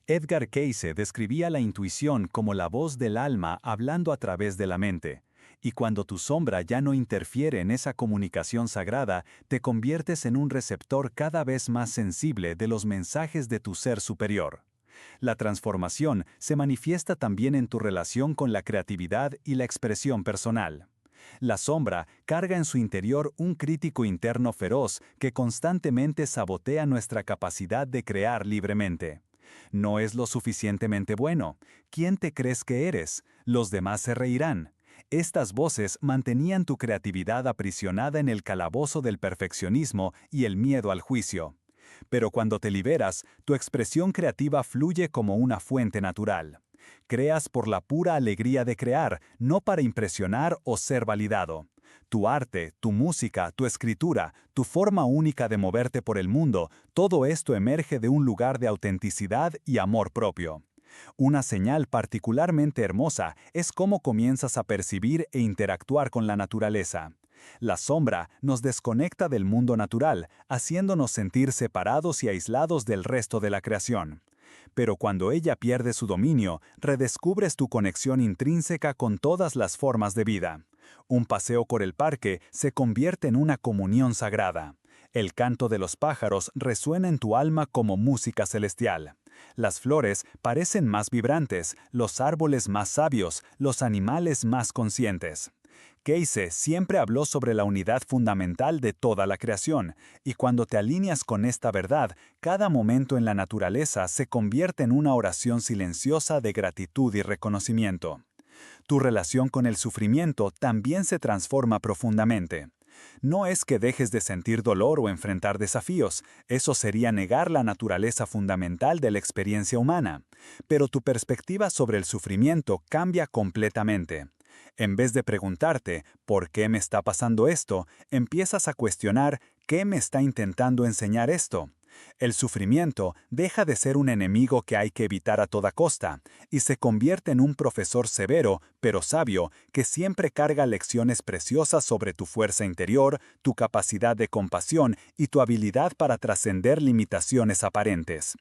Edgar Cayce describía la intuición como la voz del alma hablando a través de la mente. Y cuando tu sombra ya no interfiere en esa comunicación sagrada, te conviertes en un receptor cada vez más sensible de los mensajes de tu ser superior. La transformación se manifiesta también en tu relación con la creatividad y la expresión personal. La sombra carga en su interior un crítico interno feroz que constantemente sabotea nuestra capacidad de crear libremente. No es lo suficientemente bueno. ¿Quién te crees que eres? Los demás se reirán. Estas voces mantenían tu creatividad aprisionada en el calabozo del perfeccionismo y el miedo al juicio. Pero cuando te liberas, tu expresión creativa fluye como una fuente natural. Creas por la pura alegría de crear, no para impresionar o ser validado. Tu arte, tu música, tu escritura, tu forma única de moverte por el mundo, todo esto emerge de un lugar de autenticidad y amor propio. Una señal particularmente hermosa es cómo comienzas a percibir e interactuar con la naturaleza. La sombra nos desconecta del mundo natural, haciéndonos sentir separados y aislados del resto de la creación. Pero cuando ella pierde su dominio, redescubres tu conexión intrínseca con todas las formas de vida. Un paseo por el parque se convierte en una comunión sagrada. El canto de los pájaros resuena en tu alma como música celestial. Las flores parecen más vibrantes, los árboles más sabios, los animales más conscientes. Cayce siempre habló sobre la unidad fundamental de toda la creación, y cuando te alineas con esta verdad, cada momento en la naturaleza se convierte en una oración silenciosa de gratitud y reconocimiento. Tu relación con el sufrimiento también se transforma profundamente. No es que dejes de sentir dolor o enfrentar desafíos, eso sería negar la naturaleza fundamental de la experiencia humana, pero tu perspectiva sobre el sufrimiento cambia completamente. En vez de preguntarte, ¿por qué me está pasando esto?, empiezas a cuestionar, ¿qué me está intentando enseñar esto? El sufrimiento deja de ser un enemigo que hay que evitar a toda costa, y se convierte en un profesor severo, pero sabio, que siempre carga lecciones preciosas sobre tu fuerza interior, tu capacidad de compasión y tu habilidad para trascender limitaciones aparentes.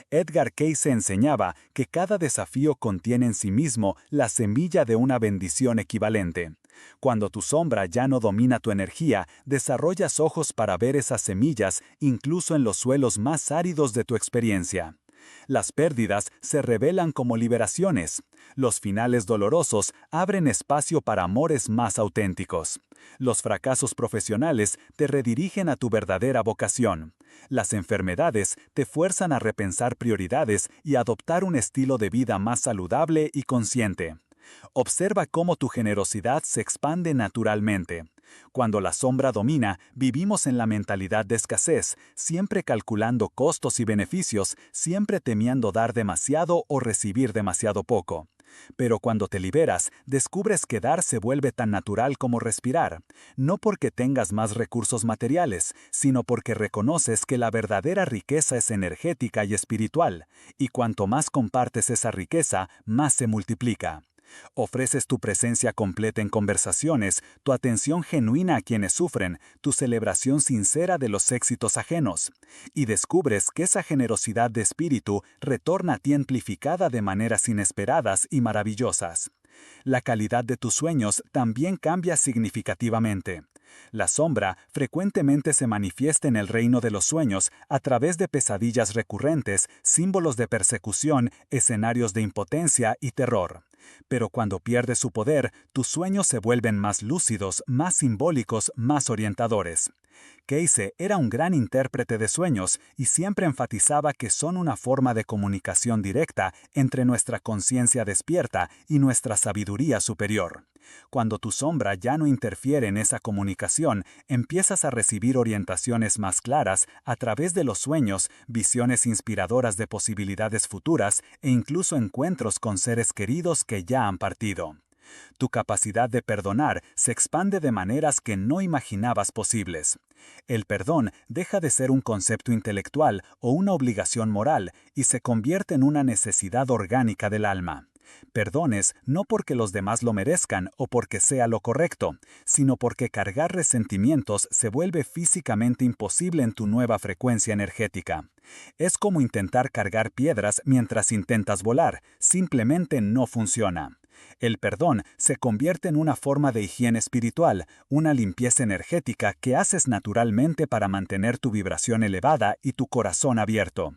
Edgar Cayce enseñaba que cada desafío contiene en sí mismo la semilla de una bendición equivalente. Cuando tu sombra ya no domina tu energía, desarrollas ojos para ver esas semillas incluso en los suelos más áridos de tu experiencia. Las pérdidas se revelan como liberaciones. Los finales dolorosos abren espacio para amores más auténticos. Los fracasos profesionales te redirigen a tu verdadera vocación. Las enfermedades te fuerzan a repensar prioridades y adoptar un estilo de vida más saludable y consciente. Observa cómo tu generosidad se expande naturalmente. Cuando la sombra domina, vivimos en la mentalidad de escasez, siempre calculando costos y beneficios, siempre temiendo dar demasiado o recibir demasiado poco. Pero cuando te liberas, descubres que dar se vuelve tan natural como respirar, no porque tengas más recursos materiales, sino porque reconoces que la verdadera riqueza es energética y espiritual, y cuanto más compartes esa riqueza, más se multiplica. Ofreces tu presencia completa en conversaciones, tu atención genuina a quienes sufren, tu celebración sincera de los éxitos ajenos. Y descubres que esa generosidad de espíritu retorna a ti amplificada de maneras inesperadas y maravillosas. La calidad de tus sueños también cambia significativamente. La sombra frecuentemente se manifiesta en el reino de los sueños a través de pesadillas recurrentes, símbolos de persecución, escenarios de impotencia y terror. Pero cuando pierde su poder, tus sueños se vuelven más lúcidos, más simbólicos, más orientadores. Cayce era un gran intérprete de sueños y siempre enfatizaba que son una forma de comunicación directa entre nuestra conciencia despierta y nuestra sabiduría superior. Cuando tu sombra ya no interfiere en esa comunicación, empiezas a recibir orientaciones más claras a través de los sueños, visiones inspiradoras de posibilidades futuras e incluso encuentros con seres queridos que ya han partido. Tu capacidad de perdonar se expande de maneras que no imaginabas posibles. El perdón deja de ser un concepto intelectual o una obligación moral y se convierte en una necesidad orgánica del alma. Perdones no porque los demás lo merezcan o porque sea lo correcto, sino porque cargar resentimientos se vuelve físicamente imposible en tu nueva frecuencia energética. Es como intentar cargar piedras mientras intentas volar, simplemente no funciona. El perdón se convierte en una forma de higiene espiritual, una limpieza energética que haces naturalmente para mantener tu vibración elevada y tu corazón abierto.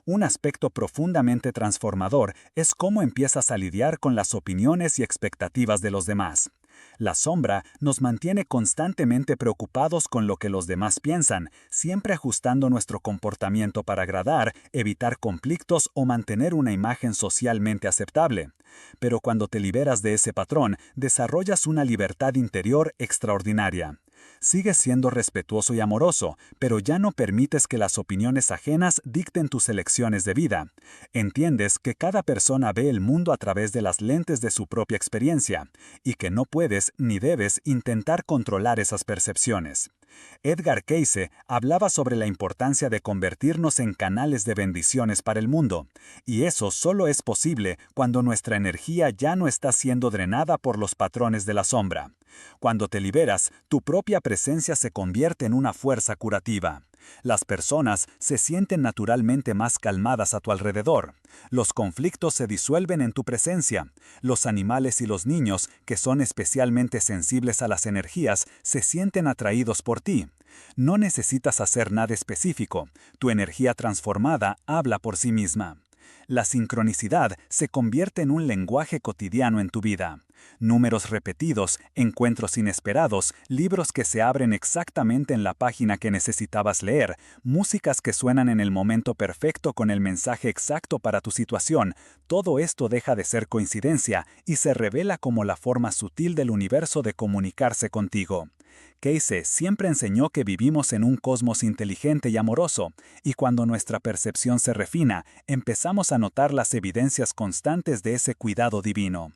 Un aspecto profundamente transformador es cómo empiezas a lidiar con las opiniones y expectativas de los demás. La sombra nos mantiene constantemente preocupados con lo que los demás piensan, siempre ajustando nuestro comportamiento para agradar, evitar conflictos o mantener una imagen socialmente aceptable. Pero cuando te liberas de ese patrón, desarrollas una libertad interior extraordinaria. Sigues siendo respetuoso y amoroso, pero ya no permites que las opiniones ajenas dicten tus elecciones de vida. Entiendes que cada persona ve el mundo a través de las lentes de su propia experiencia, y que no puedes ni debes intentar controlar esas percepciones. Edgar Cayce hablaba sobre la importancia de convertirnos en canales de bendiciones para el mundo, y eso solo es posible cuando nuestra energía ya no está siendo drenada por los patrones de la sombra. Cuando te liberas, tu propia presencia se convierte en una fuerza curativa. Las personas se sienten naturalmente más calmadas a tu alrededor. Los conflictos se disuelven en tu presencia. Los animales y los niños, que son especialmente sensibles a las energías, se sienten atraídos por ti. No necesitas hacer nada específico. Tu energía transformada habla por sí misma. La sincronicidad se convierte en un lenguaje cotidiano en tu vida. Números repetidos, encuentros inesperados, libros que se abren exactamente en la página que necesitabas leer, músicas que suenan en el momento perfecto con el mensaje exacto para tu situación, todo esto deja de ser coincidencia y se revela como la forma sutil del universo de comunicarse contigo. Cayce siempre enseñó que vivimos en un cosmos inteligente y amoroso, y cuando nuestra percepción se refina, empezamos a notar las evidencias constantes de ese cuidado divino.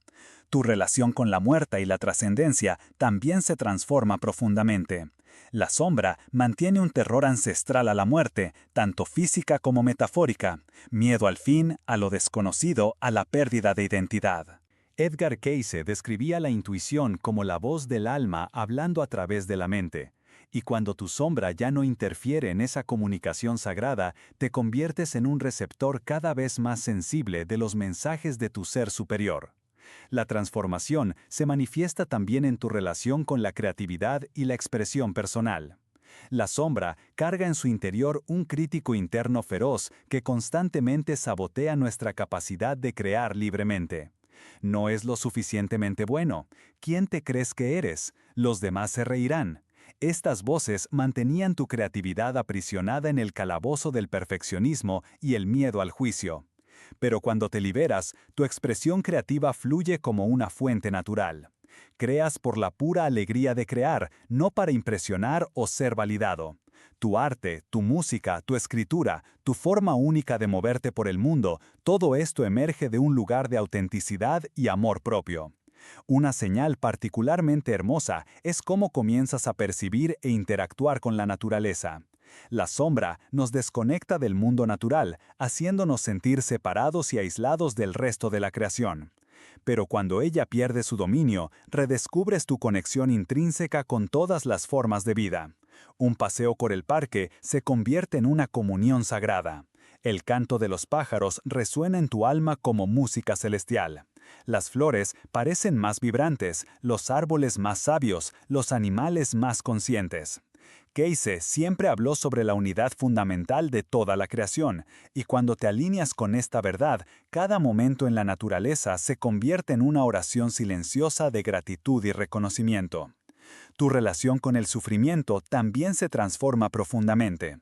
Tu relación con la muerte y la trascendencia también se transforma profundamente. La sombra mantiene un terror ancestral a la muerte, tanto física como metafórica, miedo al fin, a lo desconocido, a la pérdida de identidad. Edgar Cayce describía la intuición como la voz del alma hablando a través de la mente. Y cuando tu sombra ya no interfiere en esa comunicación sagrada, te conviertes en un receptor cada vez más sensible de los mensajes de tu ser superior. La transformación se manifiesta también en tu relación con la creatividad y la expresión personal. La sombra carga en su interior un crítico interno feroz que constantemente sabotea nuestra capacidad de crear libremente. No es lo suficientemente bueno. ¿Quién te crees que eres? Los demás se reirán. Estas voces mantenían tu creatividad aprisionada en el calabozo del perfeccionismo y el miedo al juicio. Pero cuando te liberas, tu expresión creativa fluye como una fuente natural. Creas por la pura alegría de crear, no para impresionar o ser validado. Tu arte, tu música, tu escritura, tu forma única de moverte por el mundo, todo esto emerge de un lugar de autenticidad y amor propio. Una señal particularmente hermosa es cómo comienzas a percibir e interactuar con la naturaleza. La sombra nos desconecta del mundo natural, haciéndonos sentir separados y aislados del resto de la creación. Pero cuando ella pierde su dominio, redescubres tu conexión intrínseca con todas las formas de vida. Un paseo por el parque se convierte en una comunión sagrada. El canto de los pájaros resuena en tu alma como música celestial. Las flores parecen más vibrantes, los árboles más sabios, los animales más conscientes. Cayce siempre habló sobre la unidad fundamental de toda la creación, y cuando te alineas con esta verdad, cada momento en la naturaleza se convierte en una oración silenciosa de gratitud y reconocimiento. Tu relación con el sufrimiento también se transforma profundamente.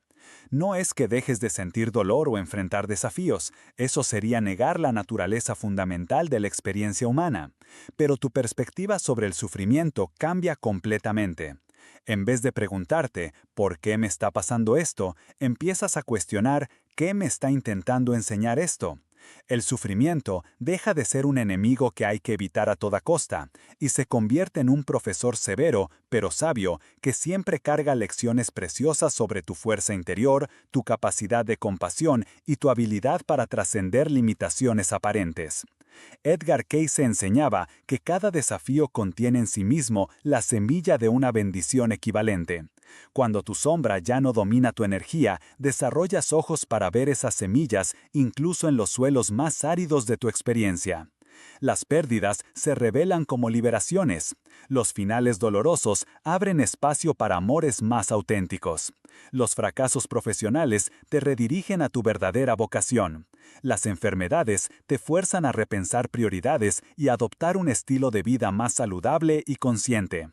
No es que dejes de sentir dolor o enfrentar desafíos, eso sería negar la naturaleza fundamental de la experiencia humana, pero tu perspectiva sobre el sufrimiento cambia completamente. En vez de preguntarte, ¿por qué me está pasando esto?, empiezas a cuestionar, ¿qué me está intentando enseñar esto? El sufrimiento deja de ser un enemigo que hay que evitar a toda costa, y se convierte en un profesor severo, pero sabio, que siempre carga lecciones preciosas sobre tu fuerza interior, tu capacidad de compasión y tu habilidad para trascender limitaciones aparentes. Edgar Cayce enseñaba que cada desafío contiene en sí mismo la semilla de una bendición equivalente. Cuando tu sombra ya no domina tu energía, desarrollas ojos para ver esas semillas incluso en los suelos más áridos de tu experiencia. Las pérdidas se revelan como liberaciones. Los finales dolorosos abren espacio para amores más auténticos. Los fracasos profesionales te redirigen a tu verdadera vocación. Las enfermedades te fuerzan a repensar prioridades y adoptar un estilo de vida más saludable y consciente.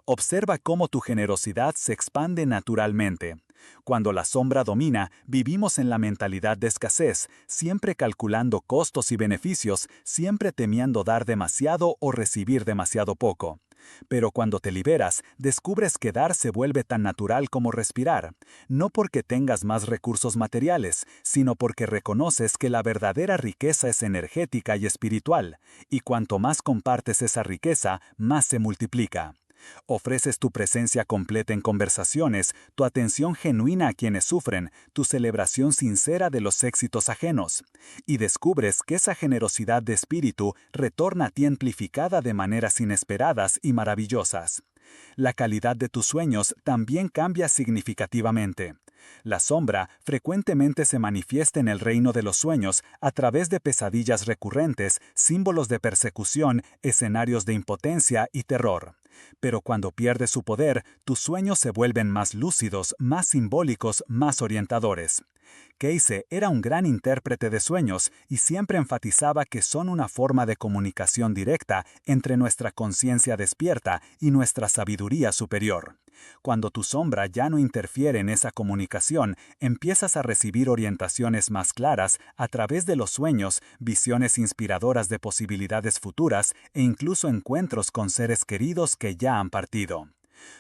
Observa cómo tu generosidad se expande naturalmente. Cuando la sombra domina, vivimos en la mentalidad de escasez, siempre calculando costos y beneficios, siempre temiendo dar demasiado o recibir demasiado poco. Pero cuando te liberas, descubres que dar se vuelve tan natural como respirar, no porque tengas más recursos materiales, sino porque reconoces que la verdadera riqueza es energética y espiritual, y cuanto más compartes esa riqueza, más se multiplica. Ofreces tu presencia completa en conversaciones, tu atención genuina a quienes sufren, tu celebración sincera de los éxitos ajenos. Y descubres que esa generosidad de espíritu retorna a ti amplificada de maneras inesperadas y maravillosas. La calidad de tus sueños también cambia significativamente. La sombra frecuentemente se manifiesta en el reino de los sueños a través de pesadillas recurrentes, símbolos de persecución, escenarios de impotencia y terror. Pero cuando pierde su poder, tus sueños se vuelven más lúcidos, más simbólicos, más orientadores. Cayce era un gran intérprete de sueños y siempre enfatizaba que son una forma de comunicación directa entre nuestra conciencia despierta y nuestra sabiduría superior. Cuando tu sombra ya no interfiere en esa comunicación, empiezas a recibir orientaciones más claras a través de los sueños, visiones inspiradoras de posibilidades futuras e incluso encuentros con seres queridos que ya han partido.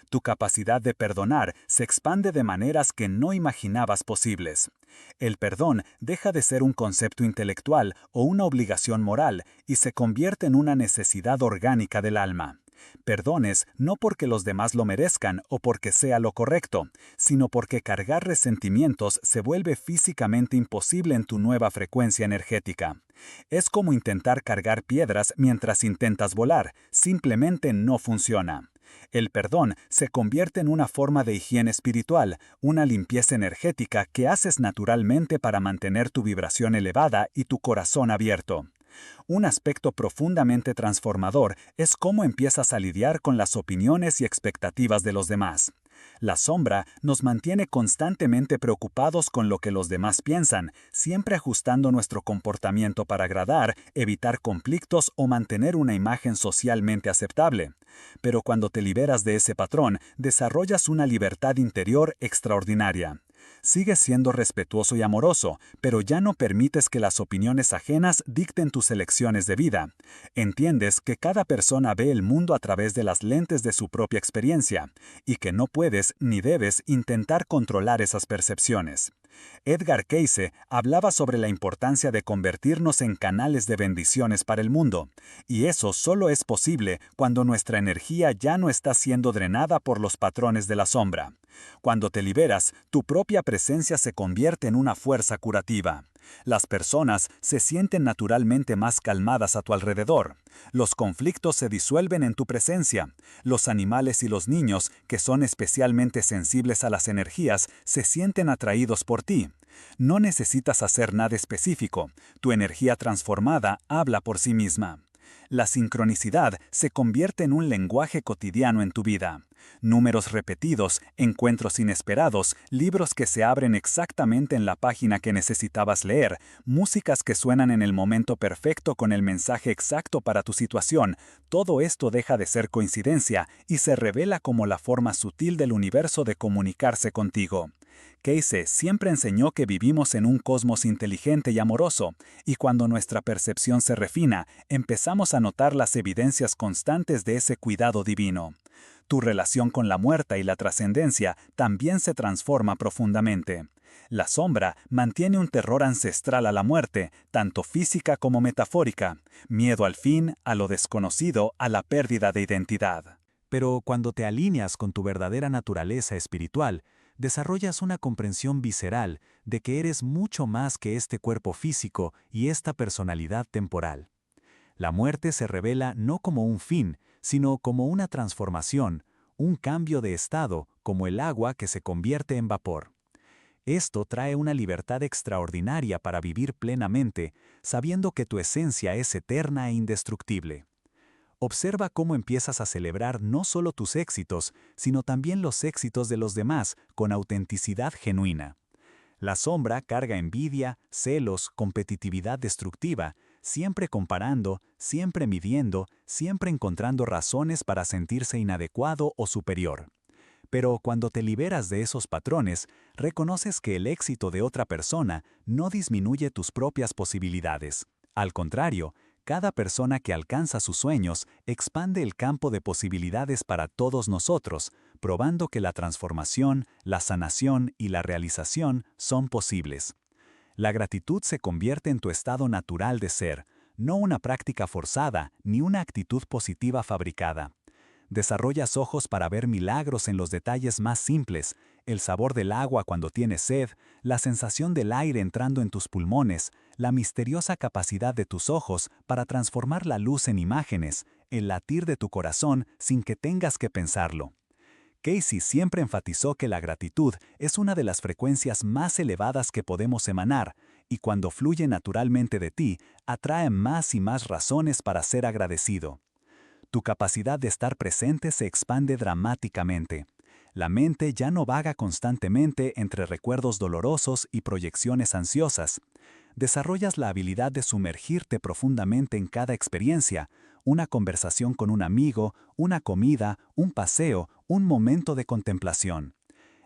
Tu capacidad de perdonar se expande de maneras que no imaginabas posibles. El perdón deja de ser un concepto intelectual o una obligación moral y se convierte en una necesidad orgánica del alma. Perdones no porque los demás lo merezcan o porque sea lo correcto, sino porque cargar resentimientos se vuelve físicamente imposible en tu nueva frecuencia energética. Es como intentar cargar piedras mientras intentas volar, simplemente no funciona. El perdón se convierte en una forma de higiene espiritual, una limpieza energética que haces naturalmente para mantener tu vibración elevada y tu corazón abierto. Un aspecto profundamente transformador es cómo empiezas a lidiar con las opiniones y expectativas de los demás. La sombra nos mantiene constantemente preocupados con lo que los demás piensan, siempre ajustando nuestro comportamiento para agradar, evitar conflictos o mantener una imagen socialmente aceptable. Pero cuando te liberas de ese patrón, desarrollas una libertad interior extraordinaria. Sigues siendo respetuoso y amoroso, pero ya no permites que las opiniones ajenas dicten tus elecciones de vida. Entiendes que cada persona ve el mundo a través de las lentes de su propia experiencia, y que no puedes ni debes intentar controlar esas percepciones. Edgar Cayce hablaba sobre la importancia de convertirnos en canales de bendiciones para el mundo, y eso solo es posible cuando nuestra energía ya no está siendo drenada por los patrones de la sombra. Cuando te liberas, tu propia presencia se convierte en una fuerza curativa. Las personas se sienten naturalmente más calmadas a tu alrededor. Los conflictos se disuelven en tu presencia. Los animales y los niños, que son especialmente sensibles a las energías, se sienten atraídos por ti. No necesitas hacer nada específico. Tu energía transformada habla por sí misma. La sincronicidad se convierte en un lenguaje cotidiano en tu vida. Números repetidos, encuentros inesperados, libros que se abren exactamente en la página que necesitabas leer, músicas que suenan en el momento perfecto con el mensaje exacto para tu situación, todo esto deja de ser coincidencia y se revela como la forma sutil del universo de comunicarse contigo. Cayce siempre enseñó que vivimos en un cosmos inteligente y amoroso, y cuando nuestra percepción se refina, empezamos a notar las evidencias constantes de ese cuidado divino. Tu relación con la muerte y la trascendencia también se transforma profundamente. La sombra mantiene un terror ancestral a la muerte, tanto física como metafórica, miedo al fin, a lo desconocido, a la pérdida de identidad. Pero cuando te alineas con tu verdadera naturaleza espiritual, desarrollas una comprensión visceral de que eres mucho más que este cuerpo físico y esta personalidad temporal. La muerte se revela no como un fin, sino como una transformación, un cambio de estado, como el agua que se convierte en vapor. Esto trae una libertad extraordinaria para vivir plenamente, sabiendo que tu esencia es eterna e indestructible. Observa cómo empiezas a celebrar no solo tus éxitos, sino también los éxitos de los demás con autenticidad genuina. La sombra carga envidia, celos, competitividad destructiva, siempre comparando, siempre midiendo, siempre encontrando razones para sentirse inadecuado o superior. Pero cuando te liberas de esos patrones, reconoces que el éxito de otra persona no disminuye tus propias posibilidades. Al contrario, cada persona que alcanza sus sueños expande el campo de posibilidades para todos nosotros, probando que la transformación, la sanación y la realización son posibles. La gratitud se convierte en tu estado natural de ser, no una práctica forzada ni una actitud positiva fabricada. Desarrollas ojos para ver milagros en los detalles más simples, el sabor del agua cuando tienes sed, la sensación del aire entrando en tus pulmones, la misteriosa capacidad de tus ojos para transformar la luz en imágenes, el latir de tu corazón sin que tengas que pensarlo. Casey siempre enfatizó que la gratitud es una de las frecuencias más elevadas que podemos emanar, y cuando fluye naturalmente de ti, atrae más y más razones para ser agradecido. Tu capacidad de estar presente se expande dramáticamente. La mente ya no vaga constantemente entre recuerdos dolorosos y proyecciones ansiosas. Desarrollas la habilidad de sumergirte profundamente en cada experiencia, una conversación con un amigo, una comida, un paseo, un momento de contemplación.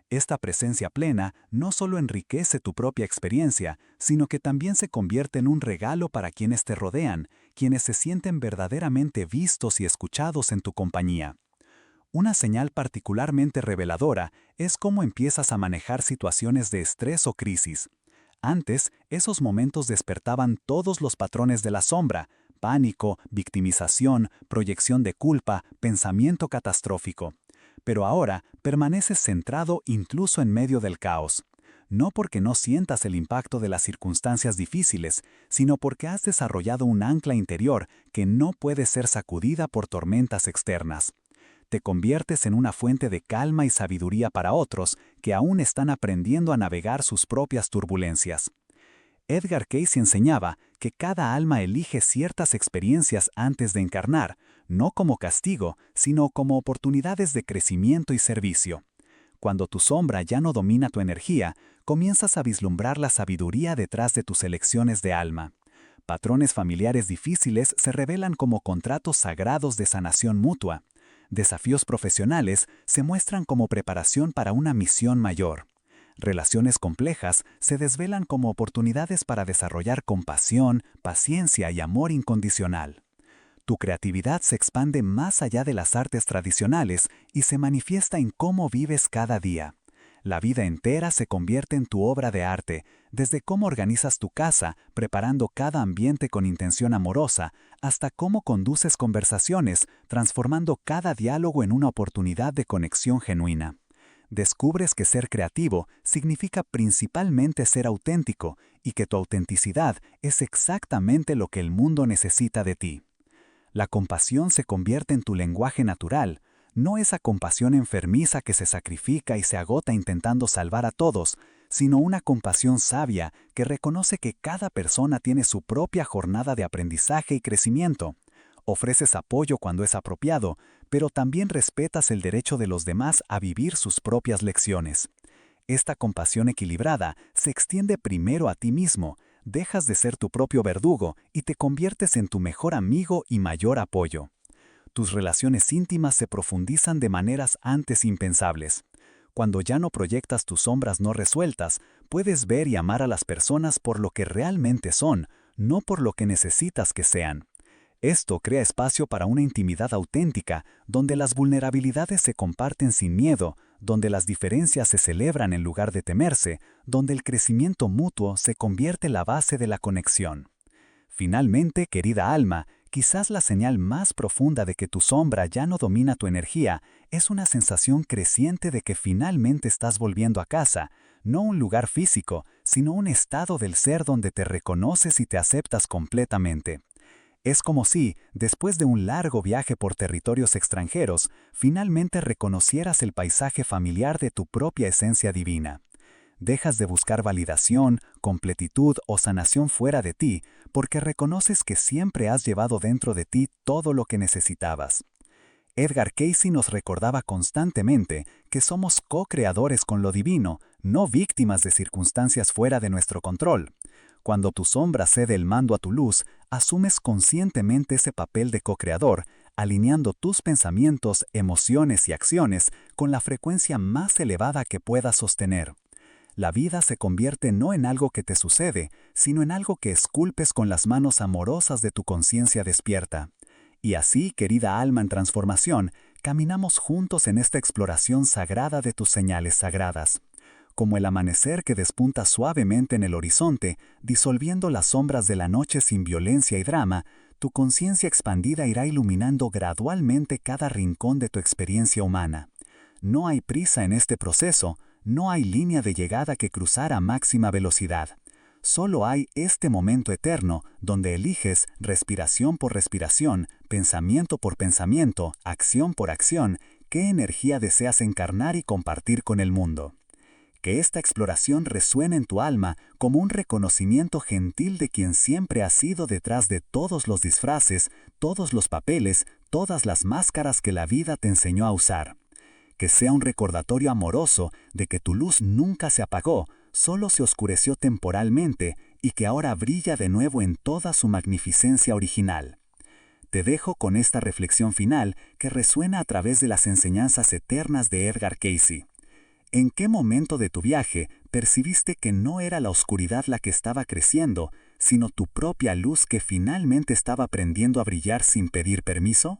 Esta presencia plena no solo enriquece tu propia experiencia, sino que también se convierte en un regalo para quienes te rodean, quienes se sienten verdaderamente vistos y escuchados en tu compañía. Una señal particularmente reveladora es cómo empiezas a manejar situaciones de estrés o crisis. Antes, esos momentos despertaban todos los patrones de la sombra: pánico, victimización, proyección de culpa, pensamiento catastrófico. Pero ahora permaneces centrado incluso en medio del caos. No porque no sientas el impacto de las circunstancias difíciles, sino porque has desarrollado un ancla interior que no puede ser sacudida por tormentas externas. Te conviertes en una fuente de calma y sabiduría para otros que aún están aprendiendo a navegar sus propias turbulencias. Edgar Cayce enseñaba que cada alma elige ciertas experiencias antes de encarnar, no como castigo, sino como oportunidades de crecimiento y servicio. Cuando tu sombra ya no domina tu energía, comienzas a vislumbrar la sabiduría detrás de tus elecciones de alma. Patrones familiares difíciles se revelan como contratos sagrados de sanación mutua. Desafíos profesionales se muestran como preparación para una misión mayor. Relaciones complejas se desvelan como oportunidades para desarrollar compasión, paciencia y amor incondicional. Tu creatividad se expande más allá de las artes tradicionales y se manifiesta en cómo vives cada día. La vida entera se convierte en tu obra de arte, desde cómo organizas tu casa, preparando cada ambiente con intención amorosa, hasta cómo conduces conversaciones, transformando cada diálogo en una oportunidad de conexión genuina. Descubres que ser creativo significa principalmente ser auténtico y que tu autenticidad es exactamente lo que el mundo necesita de ti. La compasión se convierte en tu lenguaje natural, no esa compasión enfermiza que se sacrifica y se agota intentando salvar a todos, sino una compasión sabia que reconoce que cada persona tiene su propia jornada de aprendizaje y crecimiento. Ofreces apoyo cuando es apropiado, pero también respetas el derecho de los demás a vivir sus propias lecciones. Esta compasión equilibrada se extiende primero a ti mismo, dejas de ser tu propio verdugo y te conviertes en tu mejor amigo y mayor apoyo. Tus relaciones íntimas se profundizan de maneras antes impensables. Cuando ya no proyectas tus sombras no resueltas, puedes ver y amar a las personas por lo que realmente son, no por lo que necesitas que sean. Esto crea espacio para una intimidad auténtica, donde las vulnerabilidades se comparten sin miedo, donde las diferencias se celebran en lugar de temerse, donde el crecimiento mutuo se convierte en la base de la conexión. Finalmente, querida alma, quizás la señal más profunda de que tu sombra ya no domina tu energía es una sensación creciente de que finalmente estás volviendo a casa, no un lugar físico, sino un estado del ser donde te reconoces y te aceptas completamente. Es como si, después de un largo viaje por territorios extranjeros, finalmente reconocieras el paisaje familiar de tu propia esencia divina. Dejas de buscar validación, completitud o sanación fuera de ti, porque reconoces que siempre has llevado dentro de ti todo lo que necesitabas. Edgar Cayce nos recordaba constantemente que somos co-creadores con lo divino, no víctimas de circunstancias fuera de nuestro control. Cuando tu sombra cede el mando a tu luz, asumes conscientemente ese papel de co-creador, alineando tus pensamientos, emociones y acciones con la frecuencia más elevada que puedas sostener. La vida se convierte no en algo que te sucede, sino en algo que esculpes con las manos amorosas de tu conciencia despierta. Y así, querida alma en transformación, caminamos juntos en esta exploración sagrada de tus señales sagradas. Como el amanecer que despunta suavemente en el horizonte, disolviendo las sombras de la noche sin violencia y drama, tu conciencia expandida irá iluminando gradualmente cada rincón de tu experiencia humana. No hay prisa en este proceso, no hay línea de llegada que cruzar a máxima velocidad. Solo hay este momento eterno donde eliges respiración por respiración, pensamiento por pensamiento, acción por acción, qué energía deseas encarnar y compartir con el mundo. Que esta exploración resuene en tu alma como un reconocimiento gentil de quien siempre has sido detrás de todos los disfraces, todos los papeles, todas las máscaras que la vida te enseñó a usar. Que sea un recordatorio amoroso de que tu luz nunca se apagó, solo se oscureció temporalmente y que ahora brilla de nuevo en toda su magnificencia original. Te dejo con esta reflexión final que resuena a través de las enseñanzas eternas de Edgar Cayce. ¿En qué momento de tu viaje percibiste que no era la oscuridad la que estaba creciendo, sino tu propia luz que finalmente estaba aprendiendo a brillar sin pedir permiso?